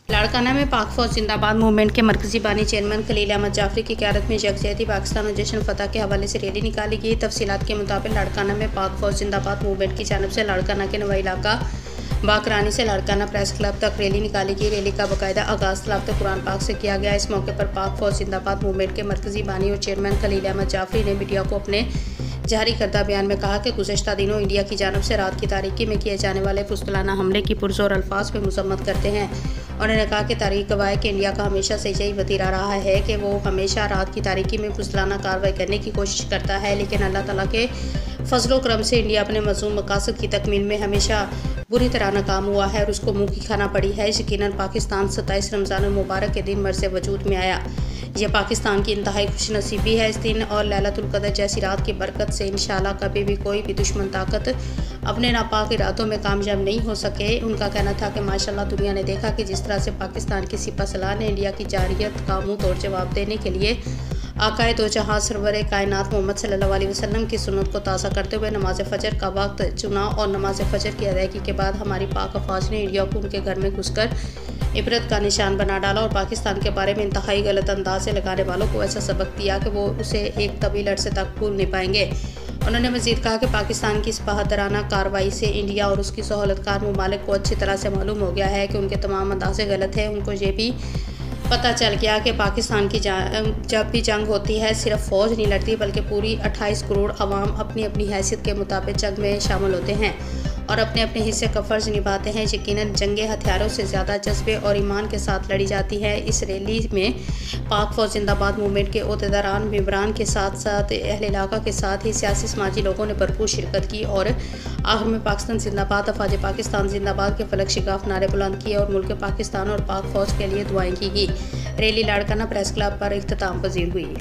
लाड़काना में पाक फौज जिंदाबाद मूवमेंट के मरकजी बानी चेयरमैन खलील अहमद जाफरी की क़यादत में यकजहती पाकिस्तान और जश्न फतह के हवाले से रैली निकाली गई। तफसीलात के मुताबिक लाड़काना में पाक फौज जिंदाबाद मूवमेंट की जानिब से लाड़काना के नवा इलाका बाकरानी से लाड़काना प्रेस क्लब तक रैली निकाली गई। रैली का बाकायदा आगाज़ तलावत कुरान पाक से किया गया। इस मौके पर पाक फौज जिंदाबाद मूवमेंट के मरकजी बानी और चेयरमैन खलील अहमद जाफरी ने मीडिया को अपने जारी करदा बयान में कहा कि गुज़श्ता दिनों इंडिया की जानिब से रात की तारीकी में किए जाने वाले फुस्तलाना हमले की पुरज़ोर अल्फाज में मज़म्मत करते हैं। उन्होंने कहा कि तारीख गवाह है कि इंडिया का हमेशा से यही वतीरा रहा है कि वो हमेशा रात की तारीकी में फुस्तलाना कार्रवाई करने की कोशिश करता है, लेकिन अल्लाह ताला के फजलो करम से इंडिया अपने मज़मूम मकासद की तकमील में हमेशा बुरी तरह नाकाम हुआ है और उसको मुँह की खाना पड़ी है। यकीनन पाकिस्तान 27 रमज़ान मुबारक के दिन मर्ज़ वजूद में आया। यह पाकिस्तान की इंतहाई खुशनसीबी है। इस दिन और लैलतुल क़द्र जैसी रात की बरकत से इंशाअल्लाह कभी भी कोई भी दुश्मन ताकत अपने नापाक इरादों में कामयाब नहीं हो सके। उनका कहना था कि माशाअल्लाह दुनिया ने देखा कि जिस तरह से पाकिस्तान की सिपह सलार ने इंडिया की जारियत का मुँह तोड़ जवाब देने के लिए आकाए दो जहां सरवर कायनात मोहम्मद सल्लल्लाहु अलैहि वसल्लम की सुन्नत को ताज़ा करते हुए नमाज फ़जर का वक्त चुना और नमाज फ़जर की अदायगी के बाद हमारी पाक अफवाज ने इंडिया को उनके घर में घुसकर इबरत का निशान बना डाला और पाकिस्तान के बारे में इंतहाई गलत अंदाज से लगाने वालों को ऐसा सबक दिया कि वो उसे एक तवील अरसे तक भूल नहीं पाएंगे। उन्होंने मज़ीद कहा कि पाकिस्तान की इस बहादुराना कार्रवाई से इंडिया और उसकी सहूलतकार ममालिक को अच्छी तरह से मालूम हो गया है कि उनके तमाम अंदाज़े गलत हैं। उनको ये भी पता चल गया कि पाकिस्तान की जब भी जंग होती है सिर्फ फ़ौज नहीं लड़ती बल्कि पूरी 28 करोड़ अवाम अपनी अपनी हैसियत के मुताबिक जंग में शामिल होते हैं और अपने अपने हिस्से का फ़र्ज़ निभाते हैं। यकीनन जंगे हथियारों से ज़्यादा जज्बे और ईमान के साथ लड़ी जाती है। इस रैली में पाक फौज जिंदाबाद मूवमेंट के ओहदेदारान मेंबरान के साथ साथ अहले इलाका के साथ ही सियासी समाजी लोगों ने भरपूर शिरकत की और आखिर में पाकिस्तान जिंदाबाद अफवाज पाकिस्तान जिंदाबाद के फलक शिगाफ नारे बुलंद किए और मुल्क पाकिस्तान और पाक फौज के लिए दुआएं की गई। रैली लाड़काना प्रेस क्लब पर इख्तिताम पजीर हुई।